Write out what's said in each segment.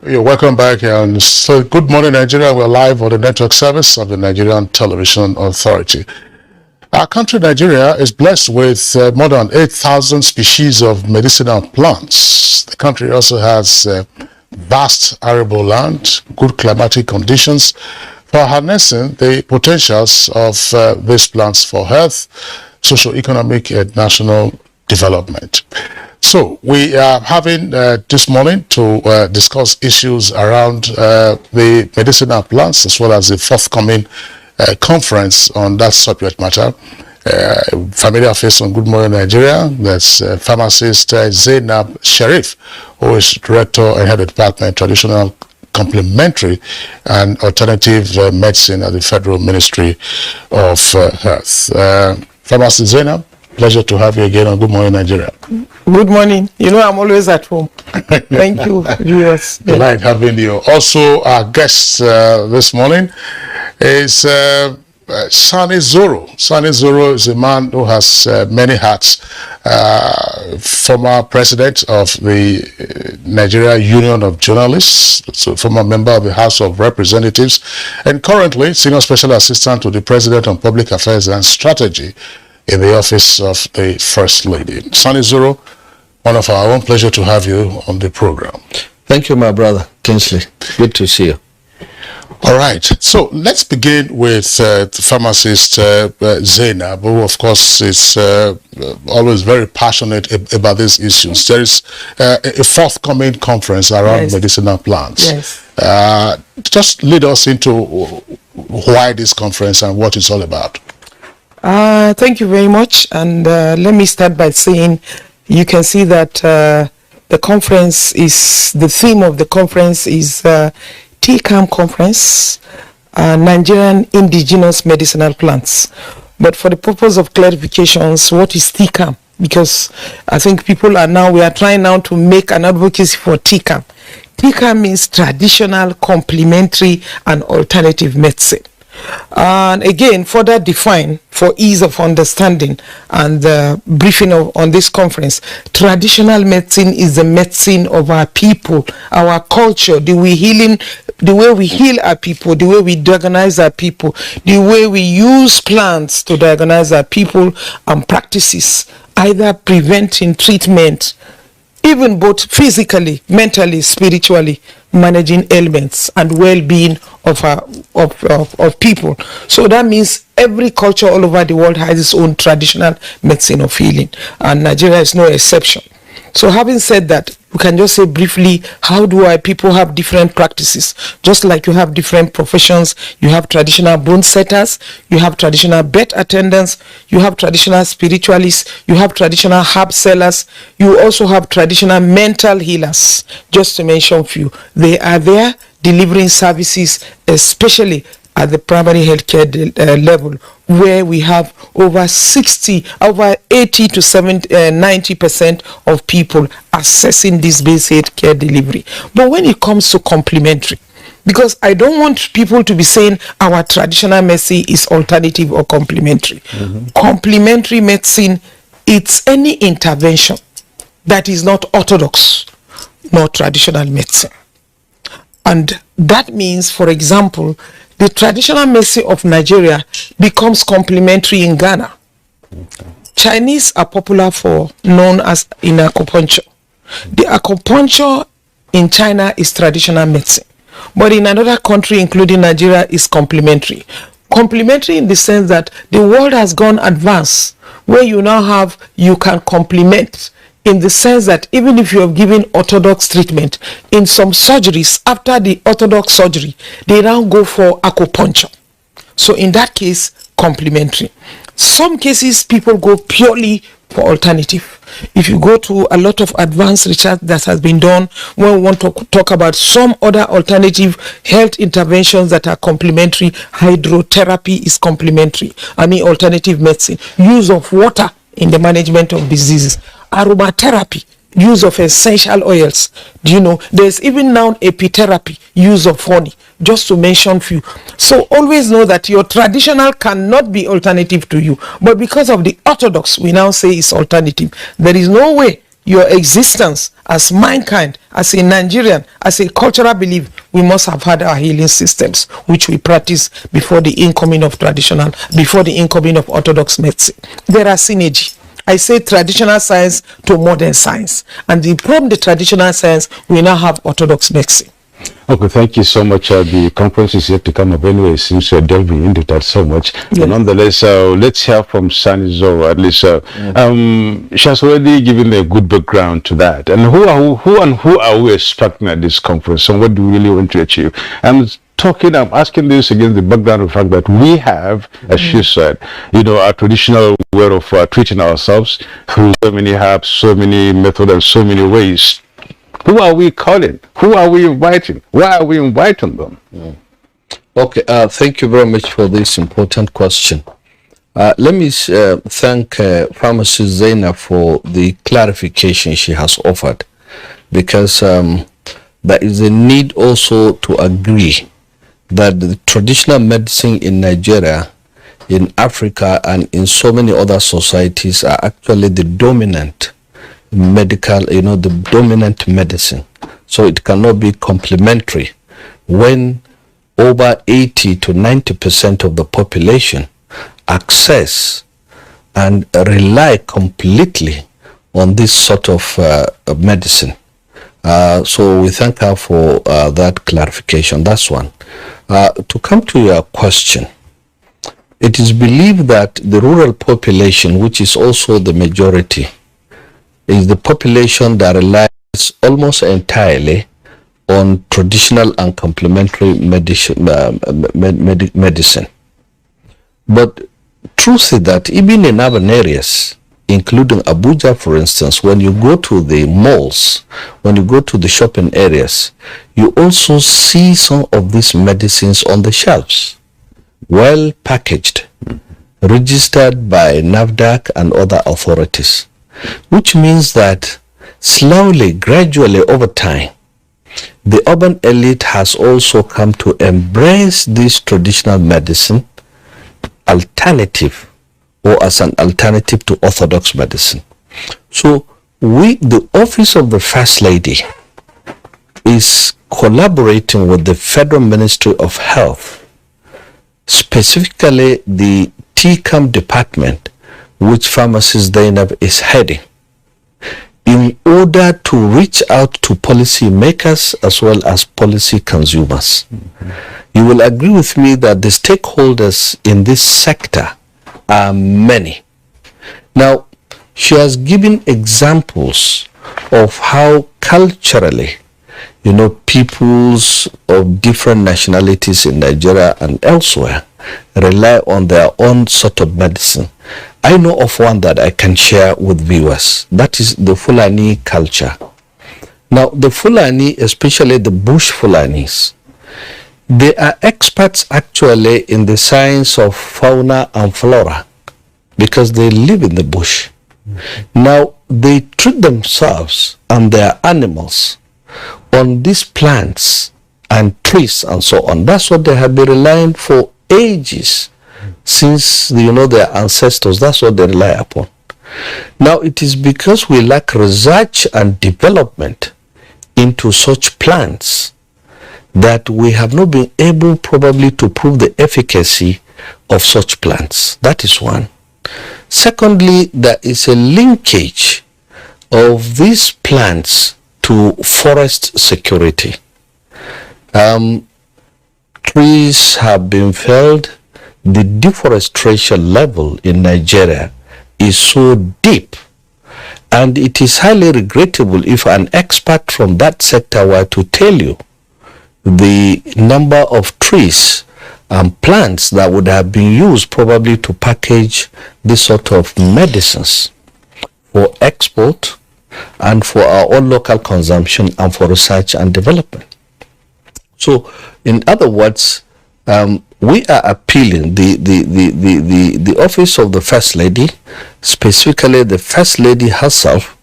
You're welcome back. And so, good morning, Nigeria. We're live on the network service of the Nigerian Television Authority. Our country, Nigeria, is blessed with more than 8,000 species of medicinal plants. The country also has vast arable land, good climatic conditions for harnessing the potentials of these plants for health, socio-economic, and national development. So we are having this morning to discuss issues around the medicinal plants as well as the forthcoming conference on that subject matter. Familiar face on Good Morning Nigeria. That's pharmacist Zainab Sharif, who is director and head of department traditional complementary and alternative medicine at the Federal Ministry of Health. Pharmacist Zainab, pleasure to have you again on Good Morning Nigeria. Good morning. You know I'm always at home. Thank you, viewers. Delight having you. Also, our guest this morning is Sani Zoro. Sani Zoro is a man who has many hats. Former president of the Nigeria Union of Journalists, so former member of the House of Representatives, and currently senior special assistant to the President on Public Affairs and Strategy in the office of the First Lady. Sani Zoro, one of our own, pleasure to have you on the program. Thank you, my brother Kingsley. Good to see you. All right, so let's begin with the pharmacist Zainab, who of course is always very passionate about these issues. There is a forthcoming conference around medicinal plants. Yes. Just lead us into why this conference and what it's all about. Thank you very much. And let me start by saying you can see that the conference is, the theme of the conference is TCAM Conference, Nigerian Indigenous Medicinal Plants. But for the purpose of clarifications, what is TCAM? Because I think people are now, we are trying now to make an advocacy for TCAM. TCAM means traditional, complementary, and alternative medicine. And again, further defined for ease of understanding and briefing on this conference, traditional medicine is the medicine of our people, our culture, the way we heal our people, the way we diagnose our people, the way we use plants to diagnose our people, and practices, either preventing, treatment, even both physically, mentally, spiritually, managing ailments and well-being of people. So that means every culture all over the world has its own traditional medicine of healing, and Nigeria is no exception. So having said that, we can just say briefly, how do our people have different practices? Just like you have different professions, you have traditional bone setters, you have traditional bed attendants, you have traditional spiritualists, you have traditional herb sellers, you also have traditional mental healers, just to mention a few. They are there delivering services, especially at the primary healthcare level, where we have over 80 to 90% of people accessing this basic care delivery. But when it comes to complementary, because I don't want people to be saying our traditional medicine is alternative or complementary. Complementary medicine, it's any intervention that is not orthodox, nor traditional medicine. And that means, for example, the traditional medicine of Nigeria becomes complementary in Ghana. Chinese are popular for, known as in acupuncture. The acupuncture in China is traditional medicine, but in another country, including Nigeria, is complementary. Complementary in the sense that the world has gone advanced, where you now have, you can complement, in the sense that even if you have given orthodox treatment, in some surgeries, after the orthodox surgery, they now go for acupuncture. So in that case, complementary. Some cases, people go purely for alternative. If you go to a lot of advanced research that has been done, when we want to talk about some other alternative health interventions that are complementary, hydrotherapy is complementary. I mean alternative medicine, use of water in the management of diseases, aromatherapy, use of essential oils. Do you know, there's even now epitherapy, use of honey, just to mention few. So always know that your traditional cannot be alternative to you, but because of the orthodox, we now say it's alternative. There is no way your existence as mankind, as a Nigerian, as a cultural belief, we must have had our healing systems, which we practice before the incoming of orthodox medicine. There are synergy. I say traditional science to modern science. And from the traditional science, we now have orthodox medicine. Okay, thank you so much. The conference is yet to come up anyway, since you're delving into that so much. Yeah. But nonetheless, let's hear from Sani Zoro, at least. She has already given a good background to that. And who are we expecting at this conference? And what do we really want to achieve? I'm asking this against the background of the fact that we have, as she said, our traditional way of treating ourselves through so many herbs, so many methods, and so many ways. Who are we calling? Who are we inviting? Why are we inviting them? Okay, thank you very much for this important question. Let me thank Pharmacist Zainab for the clarification she has offered, because there is a need also to agree that the traditional medicine in Nigeria, in Africa, and in so many other societies are actually the dominant the dominant medicine. So it cannot be complementary when over 80 to 90% of the population access and rely completely on this sort of medicine. So we thank her for that clarification. That's one. To come to your question, it is believed that the rural population, which is also the majority, is the population that relies almost entirely on traditional and complementary medicine. But truth is that even in urban areas, including Abuja, for instance, when you go to the malls, when you go to the shopping areas, you also see some of these medicines on the shelves, well packaged, registered by NAFDAC and other authorities, which means that slowly, gradually, over time, the urban elite has also come to embrace this traditional medicine alternative, or as an alternative to orthodox medicine. So the Office of the First Lady is collaborating with the Federal Ministry of Health, specifically the TCAM department, which Pharmacist Zainab is heading, in order to reach out to policy makers as well as policy consumers. You will agree with me that the stakeholders in this sector are many. Now, she has given examples of how culturally, peoples of different nationalities in Nigeria and elsewhere rely on their own sort of medicine. I know of one that I can share with viewers. That is the Fulani culture. Now, the Fulani, especially the bush Fulanis, they are experts actually in the science of fauna and flora because they live in the bush. Now, they treat themselves and their animals on these plants and trees and so on. That's what they have been relying for ages, since their ancestors. That's what they rely upon. Now, it is because we lack research and development into such plants that we have not been able probably to prove the efficacy of such plants. That is one. Secondly, there is a linkage of these plants to forest security. Trees have been felled. The deforestation level in Nigeria is so deep, and it is highly regrettable if an expert from that sector were to tell you the number of trees and plants that would have been used probably to package this sort of medicines for export and for our own local consumption and for research and development. So, in other words, we are appealing the Office of the First Lady, specifically the First Lady herself,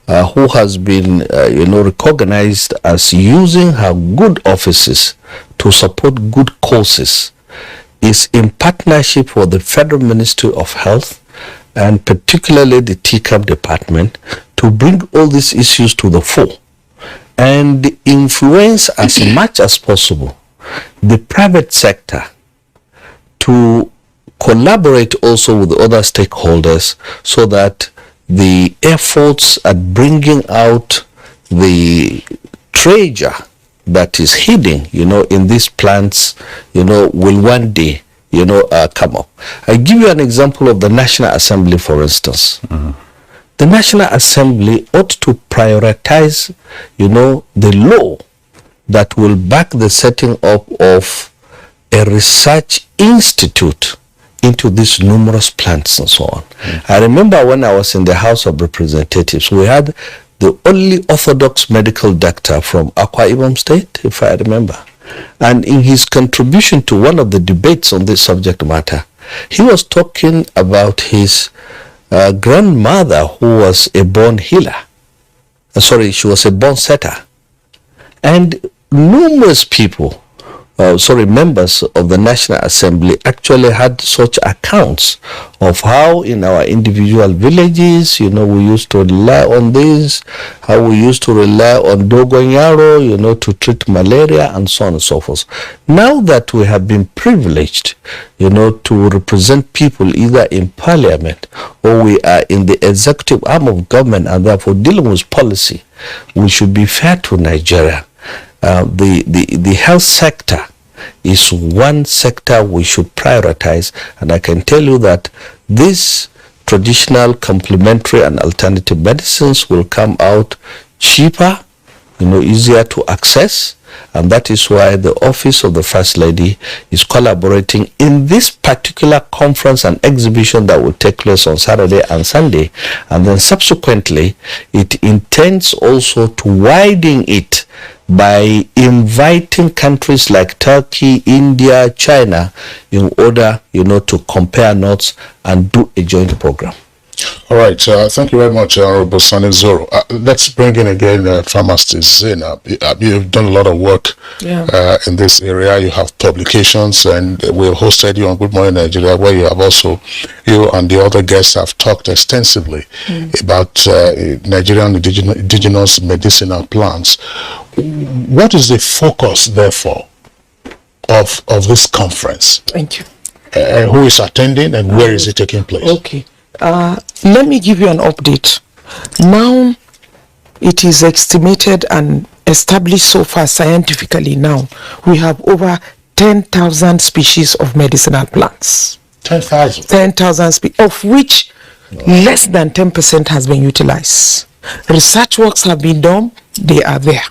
who has been, recognized as using her good offices to support good causes, is in partnership with the Federal Ministry of Health and particularly the TCAM department to bring all these issues to the fore and influence as much as possible the private sector to collaborate also with other stakeholders so that the efforts at bringing out the treasure that is hidden, in these plants, will one day, come up. I give you an example of the National Assembly, for instance. The National Assembly ought to prioritize, the law that will back the setting up of a research institute into these numerous plants and so on. I remember when I was in the House of Representatives, we had the only orthodox medical doctor from Akwa Ibom State, if I remember. And in his contribution to one of the debates on this subject matter, he was talking about his grandmother who was a born healer. She was a born setter. And numerous people, members of the National Assembly actually had such accounts of how in our individual villages, we used to rely on this, how we used to rely on dogonyaro, to treat malaria and so on and so forth. Now that we have been privileged, to represent people either in parliament or we are in the executive arm of government and therefore dealing with policy, we should be fair to Nigeria. The health sector is one sector we should prioritize, and I can tell you that these traditional complementary and alternative medicines will come out cheaper, easier to access, and that is why the Office of the First Lady is collaborating in this particular conference and exhibition that will take place on Saturday and Sunday, and then subsequently it intends also to widen it by inviting countries like Turkey, India, China in order, to compare notes and do a joint program. All right. Thank you very much, Honorable Sani Zoro. Let's bring in again Pharmacist Zainab. You've done a lot of work in this area. You have publications, and we've hosted you on Good Morning Nigeria, where you have also, you and the other guests have talked extensively about Nigerian indigenous medicinal plants. What is the focus, therefore, of this conference? Thank you. Who is attending, and where is it taking place? Okay. Let me give you an update. Now, it is estimated and established so far scientifically now, we have over 10,000 species of medicinal plants. 10,000? 10,000 species, of which less than 10% has been utilized. Research works have been done, they are there.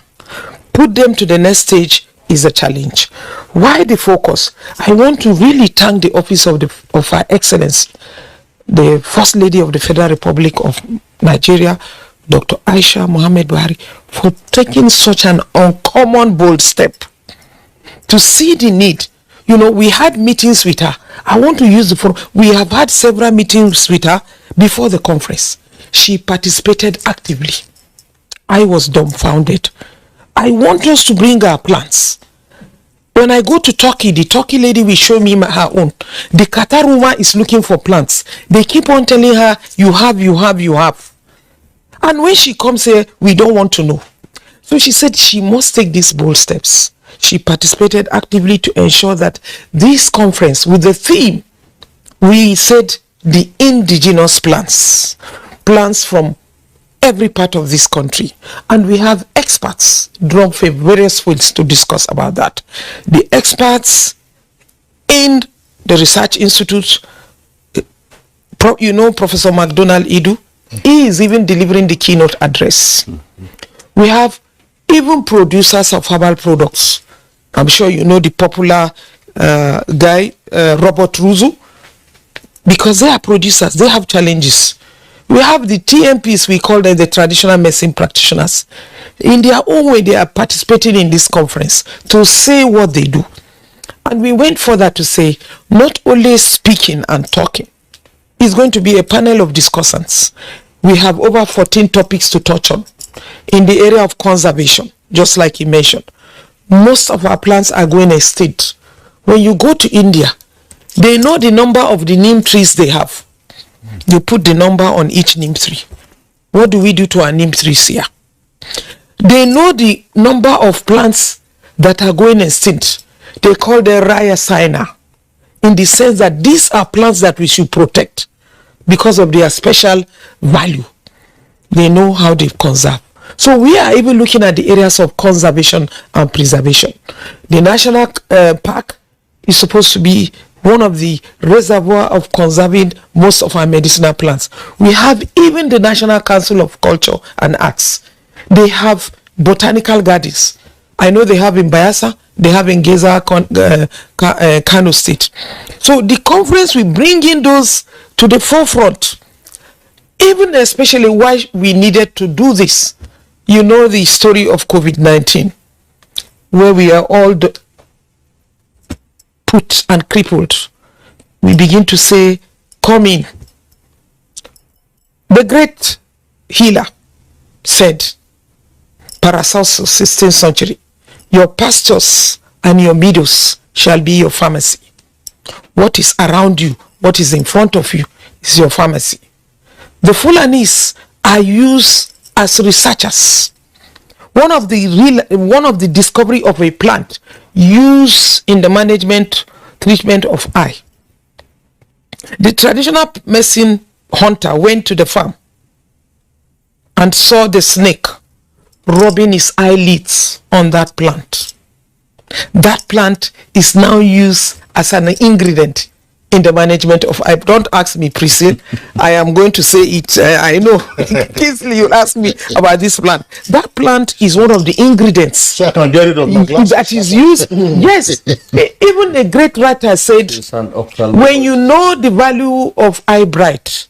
Put them to the next stage is a challenge. Why the focus? I want to really thank the Office of Her Excellency, the First Lady of the Federal Republic of Nigeria, Dr. Aisha Mohammed Buhari, for taking such an uncommon bold step to see the need. We had meetings with her. I want to use the forum. We have had several meetings with her before the conference. She participated actively. I was dumbfounded. I want us to bring our plants. When I go to Turkey, the Turkey lady will show me her own. The Qatar woman is looking for plants. They keep on telling her, you have. And when she comes here, we don't want to know. So she said she must take these bold steps. She participated actively to ensure that this conference, with the theme, we said the indigenous plants from every part of this country, and we have experts drawn from various fields to discuss about that. The experts in the research institute, Professor McDonald Idu, he is even delivering the keynote address. We have even producers of herbal products. I'm sure you know the popular guy, Robert Ruzu, because they are producers, they have challenges. We have the TMPs, we call them the traditional medicine practitioners. In their own way, they are participating in this conference to say what they do. And we went further to say, not only speaking and talking, it's going to be a panel of discussants. We have over 14 topics to touch on in the area of conservation, just like he mentioned. Most of our plants are going extinct. When you go to India, they know the number of the neem trees they have. They put the number on each neem tree. What do we do to our neem trees here? They know the number of plants that are going extinct. They call them rare signer, in the sense that these are plants that we should protect because of their special value. They know how they conserve. So we are even looking at the areas of conservation and preservation. The national park is supposed to be one of the reservoir of conserving most of our medicinal plants. We have even the National Council of Culture and Arts. They have botanical gardens. I know they have in Bayelsa, they have in Geza, Kano State. So the conference will bring in those to the forefront, even especially why we needed to do this. You know the story of COVID-19, where we are all put and crippled. We begin to say, come in. The great healer said, Paracelsus, 16th century, your pastures and your meadows shall be your pharmacy. What is around you, what is in front of you, is your pharmacy. The Fulanis are used as researchers. One of the discovery of a plant used in the treatment of eye. The traditional medicine hunter went to the farm and saw the snake rubbing his eyelids on that plant. That plant is now used as an ingredient in the management of eye. Don't ask me, Priscilla. I am going to say it. I know. Kingsley, you'll ask me about this plant. That plant is one of the ingredients. So I can get rid of my glasses. That is used. Yes. Even a great writer said, when you know the value of eye bright,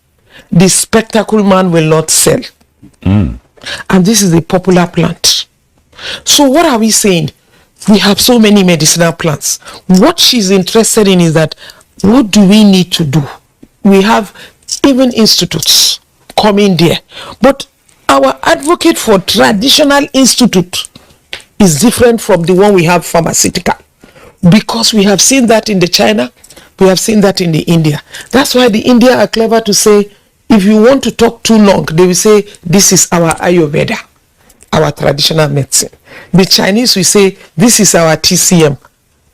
the spectacle man will not sell. And this is a popular plant. So what are we saying? We have so many medicinal plants. What she's interested in is that, what do we need to do? We have even institutes coming there. But our advocate for traditional institute is different from the one we have pharmaceutical. Because we have seen that in the China, we have seen that in the India. That's why the India are clever to say, if you want to talk too long, they will say, this is our Ayurveda, our traditional medicine. The Chinese will say, this is our TCM,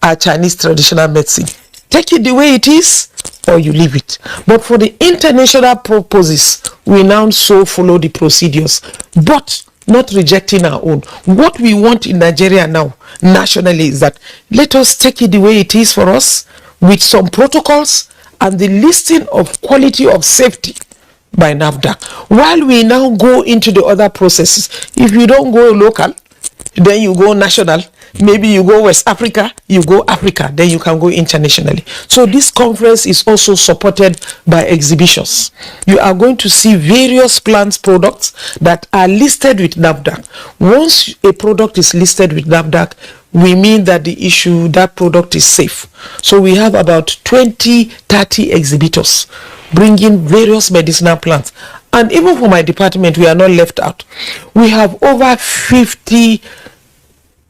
our Chinese traditional medicine. Take it the way it is, or you leave it. But for the international purposes, we now so follow the procedures, but not rejecting our own. What we want in Nigeria now, nationally, is that let us take it the way it is for us, with some protocols and the listing of quality of safety by NAFDAC. While we now go into the other processes, if you don't go local, then you go national. Maybe you go West Africa, you go Africa, then you can go internationally. So this conference is also supported by exhibitions. You are going to see various plants products that are listed with NAFDAC. Once a product is listed with NAFDAC, we mean that that product is safe. So we have about 20-30 exhibitors bringing various medicinal plants. And even for my department, we are not left out. We have over 50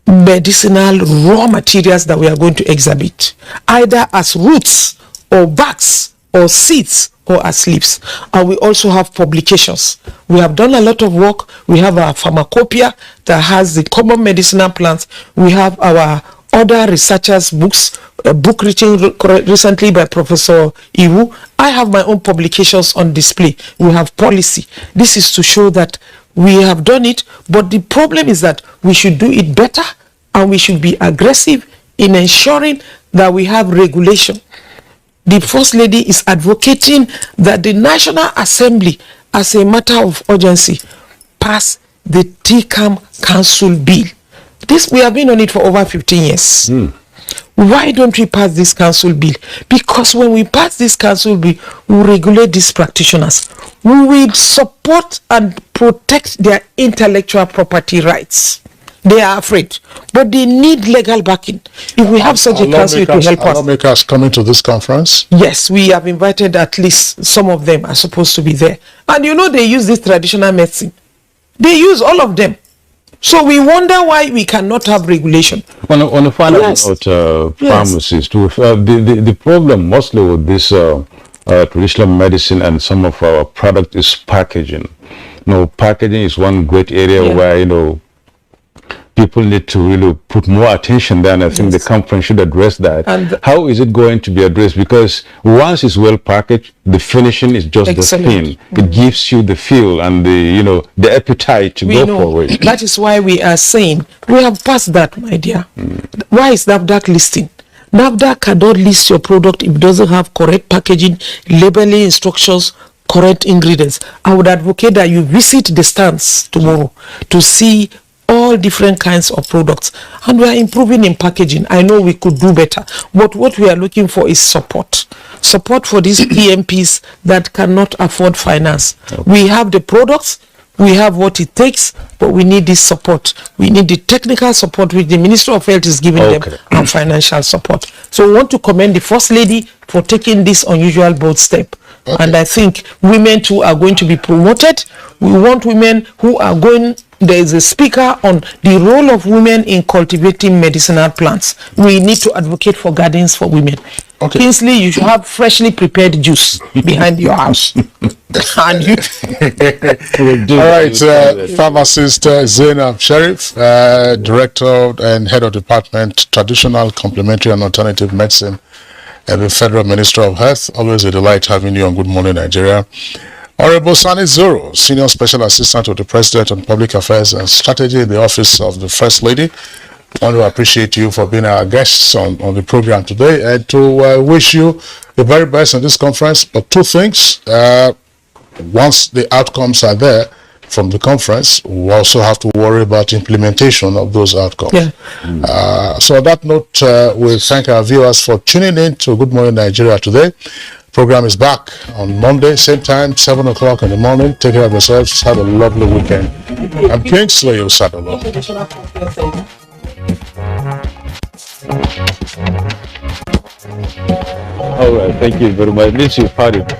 medicinal raw materials that we are going to exhibit, either as roots or barks or seeds or as leaves. And we also have publications. We have done a lot of work. We have our pharmacopoeia that has the common medicinal plants. We have our other researchers' books, a book written recently by Professor Iwu. I have my own publications on display. We have policy. This is to show that we have done it, but the problem is that we should do it better and we should be aggressive in ensuring that we have regulation. The First Lady is advocating that the National Assembly, as a matter of urgency, pass the TCAM Council Bill. We have been on it for over 15 years. Why don't we pass this council bill? Because when we pass this council bill, we will regulate these practitioners. We will support and protect their intellectual property rights. They are afraid, but they need legal backing. If we have such a council, it will help us. Lawmakers coming to this conference? Yes, we have invited at least some of them are supposed to be there. And you know they use this traditional medicine. They use all of them. So we wonder why we cannot have regulation. On the final note, pharmacists, the problem mostly with this traditional medicine and some of our product is packaging. packaging is one great area where, people need to really put more attention there, and I think the conference should address that. And how is it going to be addressed? Because once it's well packaged, the finishing is just the thing. It gives you the feel and the appetite to go forward. That is why we are saying we have passed that, my dear. Why is NAFDAC listing? NAFDAC cannot list your product if it doesn't have correct packaging, labeling instructions, correct ingredients. I would advocate that you visit the stands tomorrow to see all different kinds of products, and we are improving in packaging. I know we could do better, but what we are looking for is support for these PMPs that cannot afford finance. We have the products, we have what it takes, but we need this support. We need the technical support which the Ministry of Health is giving them, and financial support. So we want to commend the First Lady for taking this unusual bold step. And I think women too are going to be promoted. We want women who are going. There is a speaker on the role of women in cultivating medicinal plants. We need to advocate for gardens for women. Kingsley, you should have freshly prepared juice behind your house. And you all right, pharmacist Zainab Sharif, Director and Head of Department, Traditional, Complementary and Alternative Medicine at the Federal Ministry of Health. Always a delight having you on Good Morning Nigeria. Honorable Sani Zoro, Senior Special Assistant to the President on Public Affairs and Strategy in the Office of the First Lady. I want to appreciate you for being our guests on the program today, and to wish you the very best in this conference. But two things. Once the outcomes are there from the conference, we also have to worry about implementation of those outcomes. So on that note, we thank our viewers for tuning in to Good Morning Nigeria today. Program is back on Monday, same time, 7 o'clock in the morning. Take care of yourselves. Have a lovely weekend. I'm Kingsley Osadolo. All right, thank you very much. At least you've had it.